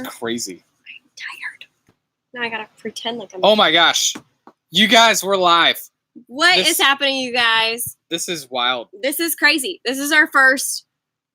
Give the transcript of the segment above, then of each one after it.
Crazy. I'm tired. Now I gotta pretend like I'm. Oh my gosh. You guys, we're live. What is happening, you guys? This is wild. This is crazy. This is our first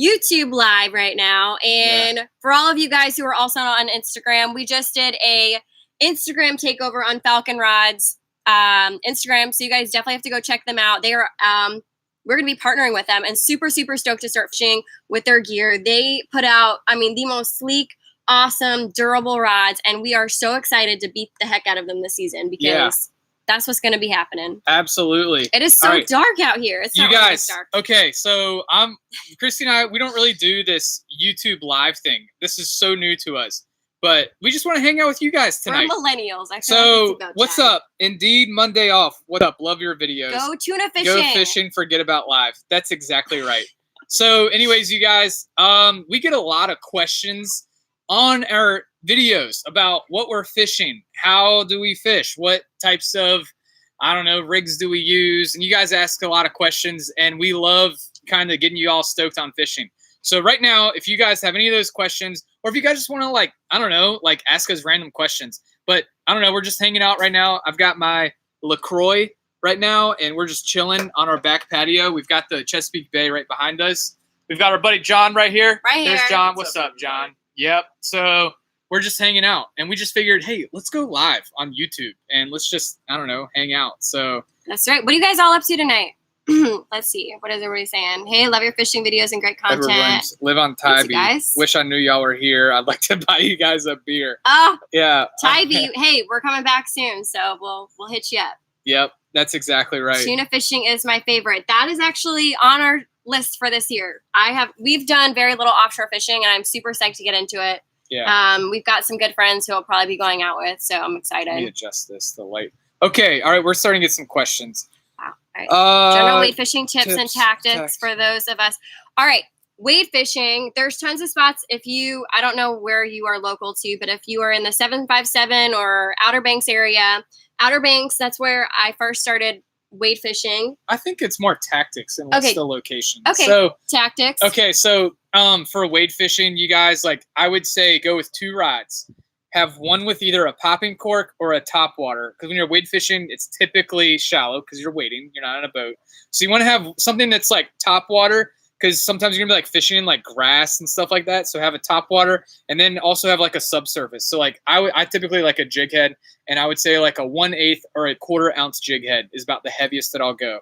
YouTube live right now. And for all of you guys who are also on Instagram, we just did a Instagram takeover on Falcon Rods Instagram. So you guys definitely have to go check them out. They are we're going to be partnering with them and super stoked to start fishing with their gear. They put out, the most sleek, awesome, durable rods, and we are so excited to beat the heck out of them this season because that's what's going to be happening. Absolutely. It is so dark out here. It's not you guys, really dark. Okay, so Christy and I, we don't really do this YouTube live thing. This is so new to us, but we just want to hang out with you guys tonight. We're millennials. I feel so like what's up? Indeed, Monday off. What up? Love your videos. Go tuna fishing. Go fishing. Forget about live. That's exactly right. So anyways, you guys, we get a lot of questions on our videos about what we're fishing. How do we fish? What types of, rigs do we use? And you guys ask a lot of questions, and we love kind of getting you all stoked on fishing. So right now, if you guys have any of those questions, or if you guys just want to ask us random questions, but we're just hanging out right now. I've got my LaCroix right now, and we're just chilling on our back patio. We've got the Chesapeake Bay right behind us. We've got our buddy John right here. Right here. There's John. What's up, John? Yep. So we're just hanging out, and we just figured, hey, let's go live on YouTube, and let's just, hang out. So that's right. What are you guys all up to tonight? Let's see. What is everybody saying? Hey, love your fishing videos and great content. Everyone's live on Tybee. Guys. Wish I knew y'all were here. I'd like to buy you guys a beer. Oh, yeah. Tybee. Hey, we're coming back soon, so we'll hit you up. Yep, that's exactly right. Tuna fishing is my favorite. That is actually on our list for this year. We've done very little offshore fishing, and I'm super psyched to get into it. Yeah. We've got some good friends who I'll probably be going out with, so I'm excited. Let me adjust the light. Okay, all right, we're starting to get some questions. Wow. All right. General wade fishing tips and tactics for those of us. All right. Wade fishing. There's tons of spots. I don't know where you are local to, but if you are in the 757 or Outer Banks area, Outer Banks, that's where I first started wade fishing. I think it's more tactics and the location. Okay. So tactics. Okay. So for wade fishing, you guys, I would say go with 2 rods. Have one with either a popping cork or a top water. Because when you're wade fishing, it's typically shallow because you're wading. You're not on a boat. So you want to have something that's top water, because sometimes you're going to be fishing in grass and stuff like that. So have a top water, and then also have a subsurface. So I typically like a jig head, and I would say a 1/8 or a 1/4 ounce jig head is about the heaviest that I'll go.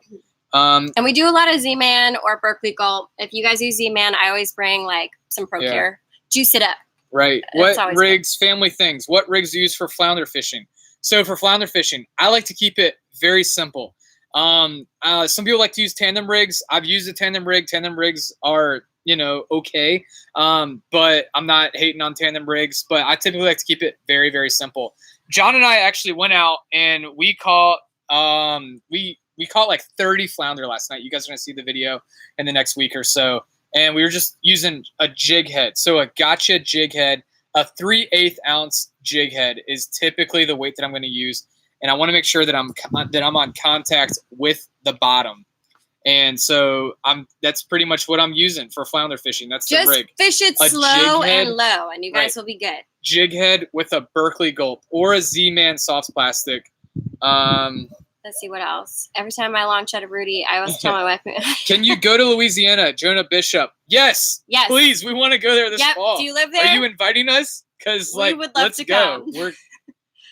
And we do a lot of Z-Man or Berkeley Gulp. If you guys use Z-Man, I always bring some Pro Cure. Juice it up. Right. What rigs, family things, what rigs do you use for flounder fishing? So for flounder fishing, I like to keep it very simple. Some people like to use tandem rigs. I've used a tandem rig. Tandem rigs are, okay. But I'm not hating on tandem rigs, but I typically like to keep it very, very simple. John and I actually went out and we caught, we caught 30 flounder last night. You guys are going to see the video in the next week or so. And we were just using a jig head. So a gotcha jig head, a 3/8 ounce jig head is typically the weight that I'm going to use. And I want to make sure that I'm on contact with the bottom. And so that's pretty much what I'm using for flounder fishing. That's the rig. Just fish it slow and low, and you guys will be good. Jig head with a Berkeley Gulp or a Z-Man soft plastic. Let's see what else. Every time I launch out of Rudy, I always tell my wife. Can you go to Louisiana, Jonah Bishop? Yes. Yes. Please, we want to go there this fall. Do you live there? Are you inviting us? Because we would love to go.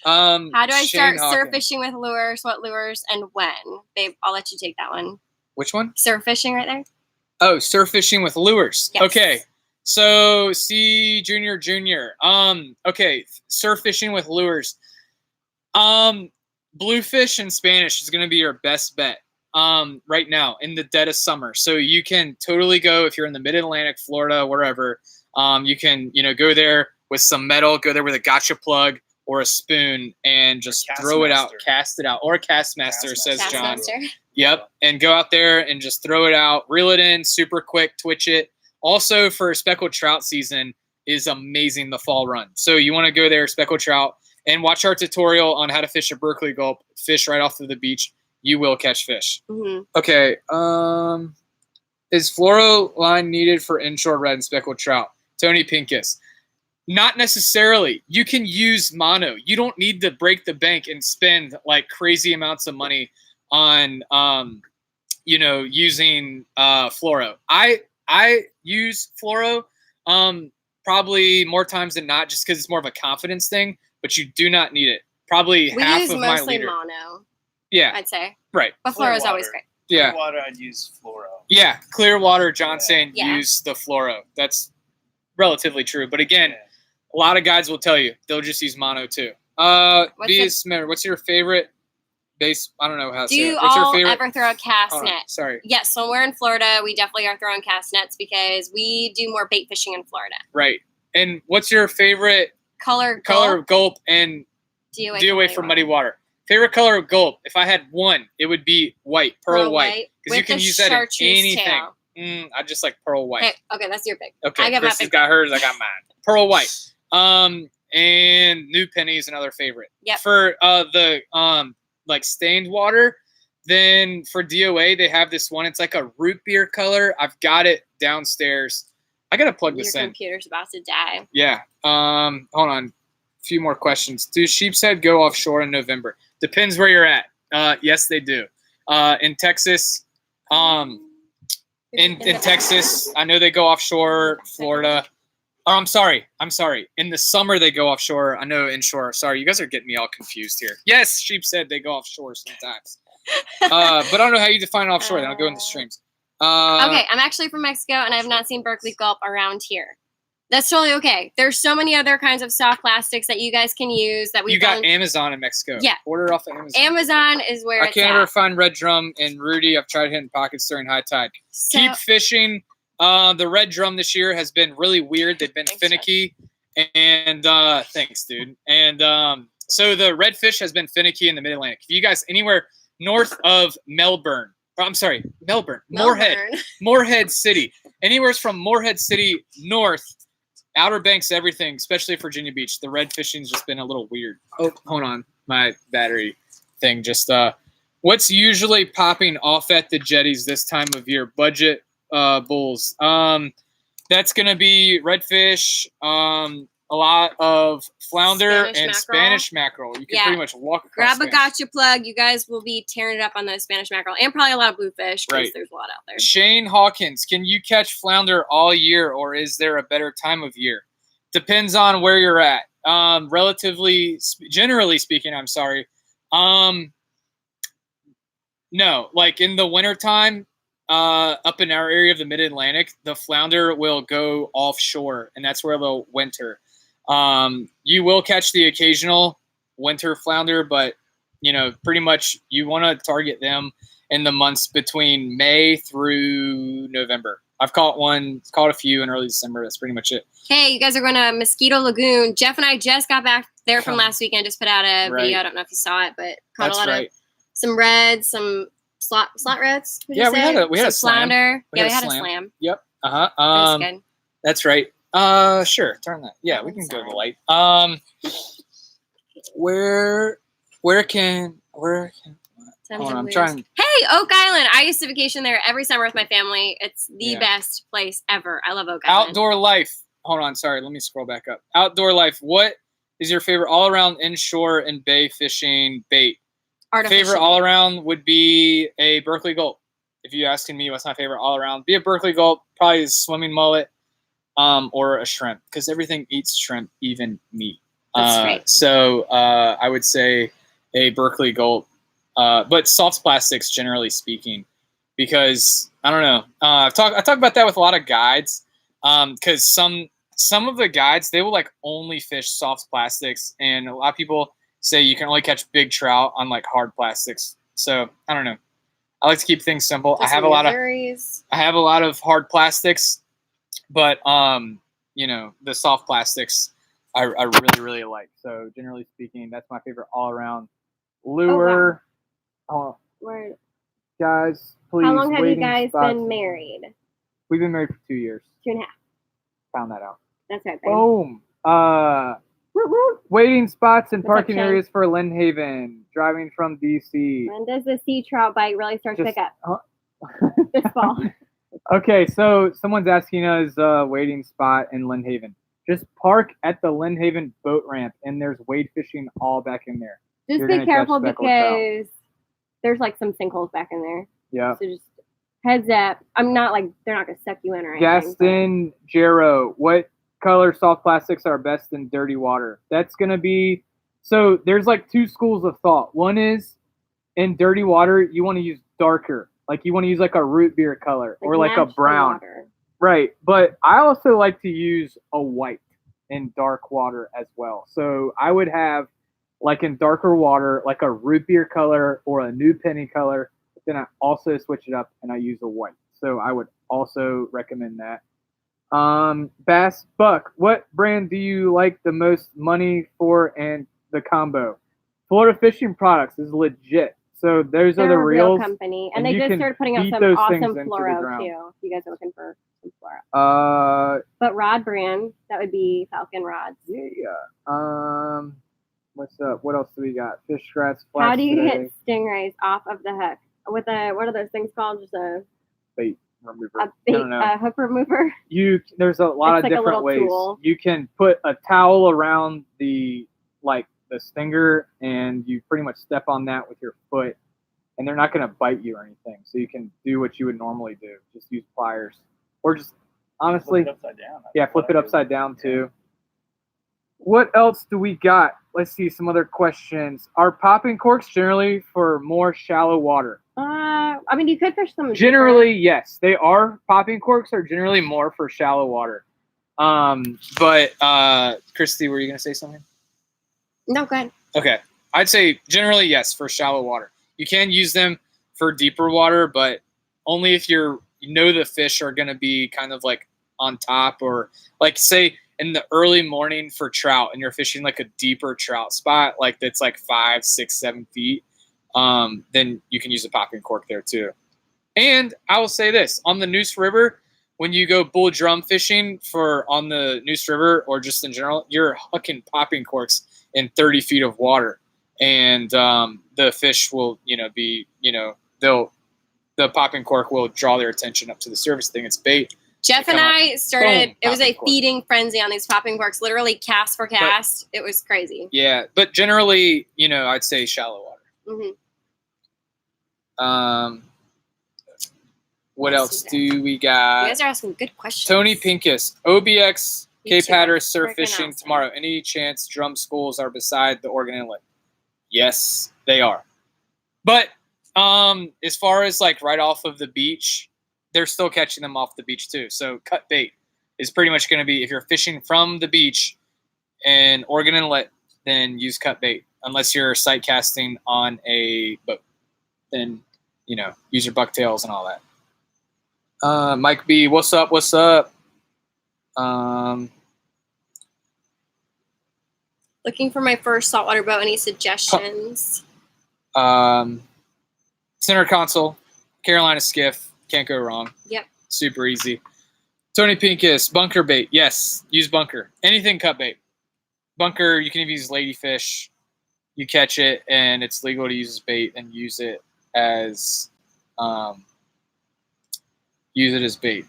Come. How do I start surf fishing with lures? What lures and when? Babe, I'll let you take that one. Which one? Surf fishing right there. Oh, surf fishing with lures. Yes. Okay. So Junior. Okay, surf fishing with lures. Bluefish in Spanish is going to be your best bet right now in the dead of summer. So you can totally go if you're in the mid-Atlantic, Florida, wherever. You can, go there with some metal, go there with a gotcha plug or a spoon and just throw it out, cast it out. Or a cast master, says John. Yep. And go out there and just throw it out, reel it in super quick, twitch it. Also for speckled trout season is amazing, the fall run. So you want to go there, speckled trout, and watch our tutorial on how to fish a Berkeley Gulp, fish right off of the beach. You will catch fish. Mm-hmm. Okay. Is fluoro line needed for inshore red and speckled trout? Tony Pincus. Not necessarily. You can use mono. You don't need to break the bank and spend like crazy amounts of money on using fluoro. I use fluoro probably more times than not, just because it's more of a confidence thing. But you do not need it. Probably We half use of my mostly liter. mono, Yeah, I'd say. right. But fluoro is always great. Yeah. Clear water, I'd use fluoro. Yeah, clear water. John saying Yeah. use the fluoro. That's relatively true. But again, a lot of guys will tell you they'll just use mono too. What's your favorite base? I don't know how to Do say you it. What's your all favorite? ever throw a cast Hold on, net? sorry. Yes, when we're in Florida, we definitely are throwing cast nets because we do more bait fishing in Florida. Right. And what's your favorite Color of gulp and DOA for muddy water? Favorite color of gulp? If I had one, it would be white, pearl white, because you can use that in anything. I just like pearl white. Okay, that's your pick. Okay, I got Kristen's got hers. I got mine. Pearl white. And New Penny is another favorite. Yep. For the like stained water, then for DOA they have this one. It's like a root beer color. I've got it downstairs. I gotta plug this Your in. computer's about to die. Yeah. Hold on. A few more questions. Do sheepshead go offshore in November? Depends where you're at. Yes, they do. In Texas, in Texas, I know they go offshore. Florida. Oh, I'm sorry. In the summer they go offshore. I know inshore. Sorry, you guys are getting me all confused here. Yes, sheepshead they go offshore sometimes. But I don't know how you define offshore. They don't go in the streams. Okay, I'm actually from Mexico, and I have not seen Berkeley gulp around here. That's totally okay. There's so many other kinds of soft plastics that you guys can use that we got Amazon in Mexico. Yeah. Order off of Amazon. Amazon is where I can't ever find red drum and Rudy. I've tried hitting pockets during high tide. So, Keep fishing. The red drum this year has been really weird. They've been finicky. And thanks, dude. And so the redfish has been finicky in the Mid-Atlantic. If you guys anywhere north of Melbourne. Moorhead City. Anywhere from Moorhead City north, Outer Banks, everything, especially Virginia Beach. The red fishing's just been a little weird. Oh, hold on. My battery thing just what's usually popping off at the jetties this time of year? Budget bulls. That's gonna be redfish, a lot of flounder and Spanish mackerel. You can pretty much walk across. Grab a gotcha plug. You guys will be tearing it up on those Spanish mackerel and probably a lot of bluefish because there's a lot out there. Shane Hawkins, can you catch flounder all year or is there a better time of year? Depends on where you're at. Generally speaking, I'm sorry. No, like in the wintertime, up in our area of the Mid-Atlantic, the flounder will go offshore and that's where they'll winter. You will catch the occasional winter flounder, but pretty much you want to target them in the months between May through November. I've caught a few in early December. That's pretty much it. Hey, you guys are going to Mosquito Lagoon. Jeff and I just got back there from last weekend. Just put out a video. I don't know if you saw it, but caught of some reds, some slot reds. Yeah, we had a slam. Flounder. We had a slam. Yep. That was good. That's right. Sure. Turn that. Yeah, we can go to the light. Where can I'm trying. Hey, Oak Island. I used to vacation there every summer with my family. It's the best place ever. I love Oak Island. Outdoor life. Hold on. Sorry. Let me scroll back up. Outdoor life. What is your favorite all-around inshore and bay fishing bait? Favorite all-around would be a Berkeley gulp. If you're asking me what's my favorite all-around, be a Berkeley gulp, probably a swimming mullet, or a shrimp, because everything eats shrimp, even meat. That's right. So I would say a Berkeley gulp, but soft plastics, generally speaking, because I don't know. I talk about that with a lot of guides, because some of the guides, they will like only fish soft plastics, and a lot of people say you can only catch big trout on like hard plastics. So I don't know. I like to keep things simple. I have a lot of hard plastics, but the soft plastics I really, really like. So generally speaking, that's my favorite all around lure. Oh, wow. Guys, please. How long have you guys been married? We've been married for 2 years. 2.5. Found that out. That's right. Boom. Waiting spots and parking areas for Lynn Haven. Driving from DC. When does the sea trout bite really start to pick up? This fall. Okay, so someone's asking us waiting spot in Lynn Haven. just park at the Lynn Haven boat ramp, and there's wade fishing all back in there. Just You're be gonna catch careful speckled trout. because there's like some sinkholes back in there. Yeah. So just heads up. I'm not like they're not gonna suck you in or anything. Gaston Jero, what color soft plastics are best in dirty water? That's gonna be so. There's like two schools of thought. One is in dirty water, you want to use darker, like you want to use like a root beer color or like a match the brown. water. Right, but I also like to use a white in dark water as well. So I would have like in darker water, like a root beer color or a new penny color. But then I also switch it up and I use a white. So I would also recommend that. Bass Buck, what brand do you like the most money for and the combo? Florida Fishing Products is legit. So those are the They're a real reels. company, and and they you just can started putting out beat some those awesome things into the fluoro ground. too. If you guys are looking for some fluoro. But rod brand, that would be Falcon rods. Yeah. What's up? What else do we got? Fish scratch. How do you today. get stingrays off of the hook with a what are those things called? Just a Bait remover. bait, I don't know. hook remover. There's a lot It's of like a different little ways. tool. You can put a towel around the stinger, and you pretty much step on that with your foot, and they're not going to bite you or anything. So you can do what you would normally do. Just use pliers, or just honestly, flip it upside down. yeah, flip it upside down too. What else do we got? Let's see some other questions. Are popping corks generally for more shallow water? I mean, you could fish them. Generally, yes, they are. Popping corks are generally more for shallow water. But Christy, were you gonna say something? No, go ahead. Okay, I'd say generally yes for shallow water. You can use them for deeper water, but only if you know the fish are gonna be kind of like on top, or like say in the early morning for trout, and you're fishing like a deeper trout spot, like that's like 5, 6, 7 feet. Then you can use a popping cork there too. And I will say this, on the Neuse River, when you go bull drum fishing on the Neuse River or just in general, you're hooking popping corks in 30 feet of water. And the fish will, the popping cork will draw their attention up to the surface thing. It's bait. Jeff and I started, boom, it was a popping cork. feeding frenzy on these popping corks, literally cast for cast. It was crazy. Yeah, but generally, I'd say shallow water. Mm-hmm. What else do we You got? guys are asking good questions. Tony Pincus, OBX, Cape You too. Hatteras surf Freaking fishing awesome. tomorrow. Any chance drum schools are beside the Oregon Inlet? Yes, they are. But as far as like right off of the beach, they're still catching them off the beach too. So cut bait is pretty much going to be, if you're fishing from the beach in Oregon Inlet, then use cut bait. Unless you're sight casting on a boat, then use your bucktails and all that. Mike B, what's up? What's up? Looking for my first saltwater boat. Any suggestions? Center console, Carolina skiff, can't go wrong. Yep. Super easy. Tony Pincus, bunker bait. Yes, use bunker. Anything cut bait. Bunker, you can even use ladyfish. You catch it, and it's legal to use as bait and use it as bait.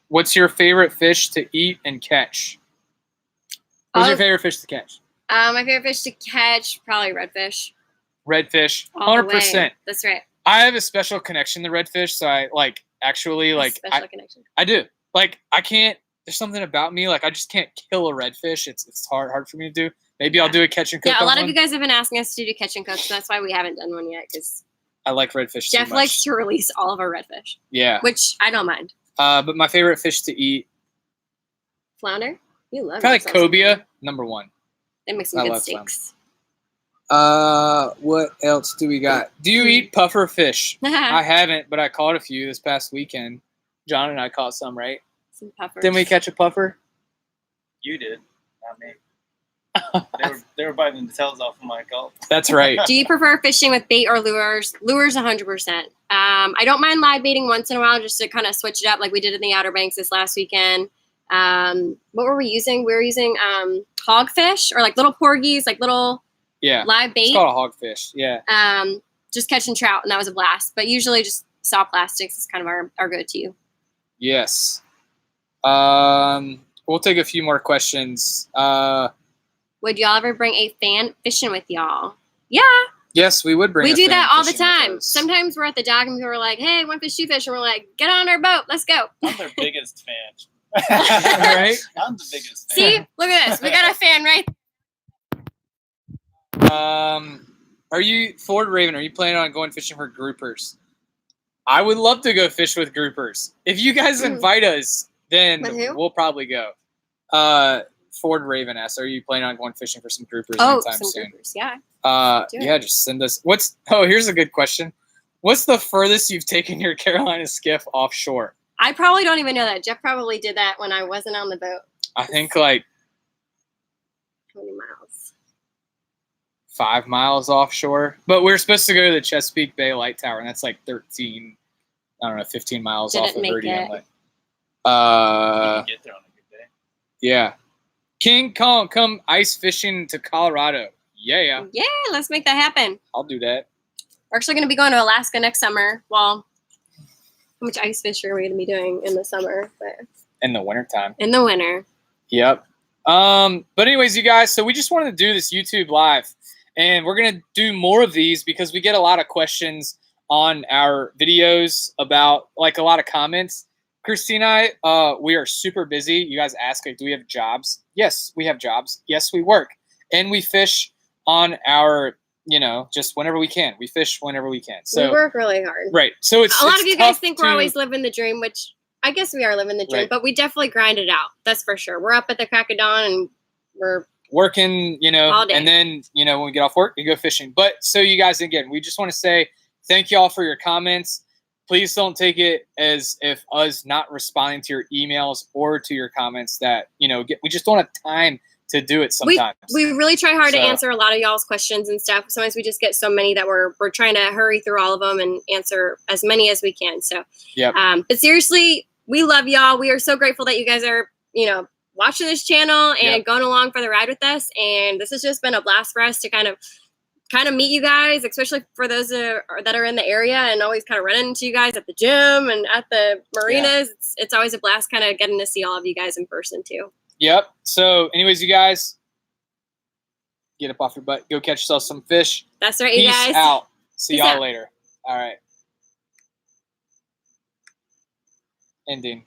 What's your favorite fish to eat and catch? What's your favorite fish to catch? My favorite fish to catch, probably redfish. Redfish, All the 100%. way. That's right. I have a special connection to redfish, so I Special connection. I do. Like, I can't. There's something about me. Like, I just can't kill a redfish. It's hard for me to do. Maybe I'll do a catch and cook. Yeah, a lot on of you one. guys have been asking us to do catch and cook, so that's why we haven't done one yet. Because I like redfish Jeff too much. likes to release all of our redfish, Yeah. which I don't mind. But my favorite fish to eat, Flounder, you love probably yourself some cobia, flounder. number one. They make some I good love flounder. steaks. What else do we got? Do you eat puffer fish? I haven't, but I caught a few this past weekend. John and I caught some, right? Some puffers. Didn't we catch a puffer? You did, not me. They were biting the tails off of my gulp. That's right. Do you prefer fishing with bait or lures? Lures, 100%. I don't mind live baiting once in a while just to kind of switch it up, like we did in the Outer Banks this last weekend. What were we using? We were using hogfish or like little porgies, like little Yeah. live bait. It's called a hogfish. Yeah. Just catching trout, and that was a blast. But usually just saw plastics is kind of our go-to. Yes. We'll take a few more questions. Would y'all ever bring a fan fishing with y'all? Yeah. Yes, we would bring. We a do fan that all the fishing with time. us. Sometimes we're at the dock and people are like, "Hey, one fish, two fish," and we're like, "Get on our boat, let's go." I'm their biggest fan. Right? I'm the biggest fan. See, look at this. We got a fan right. Are you Ford Raven? Are you planning on going fishing for groupers? I would love to go fish with groupers. If you guys invite us, then With who? we'll probably go. Ford Raven asks, "Are you planning on going fishing for some groupers Oh, anytime some soon?" groupers, yeah. Do it. Yeah, just send us. Here's a good question. What's the furthest you've taken your Carolina skiff offshore? I probably don't even know that. Jeff probably did that when I wasn't on the boat. I think like How many miles? 5 miles offshore. But we're supposed to go to the Chesapeake Bay Light Tower, and that's like 15 miles Didn't off of make Verde it. Inlet. You can get there on a good day. Yeah. King Kong, come ice fishing to Colorado. Yeah, Yeah, let's make that happen. I'll do that. We're actually going to be going to Alaska next summer. Well, how much ice fish are we going to be doing in the summer? But In the wintertime. in the winter. Yep. But anyways, you guys, so we just wanted to do this YouTube live, and we're going to do more of these because we get a lot of questions on our videos about like a lot of comments. Christina, we are super busy. You guys ask, like, do we have jobs? Yes, we have jobs. Yes, we work. And we fish on our, just whenever we can. We fish whenever we can. So we work really hard. right. So it's A lot it's of you guys tough think we're to- always living the dream, which I guess we are living the dream, Right. but we definitely grind it out. That's for sure. We're up at the crack of dawn and we're working, All day. and then, when we get off work, we go fishing. But so you guys, again, we just want to say thank you all for your comments. Please don't take it as if us not responding to your emails or to your comments that, we just don't have time to do it sometimes. we really try hard to So- answer a lot of y'all's questions and stuff. Sometimes we just get so many that we're trying to hurry through all of them and answer as many as we can. So, Yep. But seriously, we love y'all. We are so grateful that you guys are, watching this channel and Yep. going along for the ride with us. And this has just been a blast for us to kind of meet you guys, especially for those that are in the area and always kind of run into you guys at the gym and at the marinas. It's always a blast kind of getting to see all of you guys in person too. Yep. So anyways, you guys, get up off your butt. Go catch yourself some fish. That's right, you Peace guys. out. See Peace y'all out. later. All right. Ending.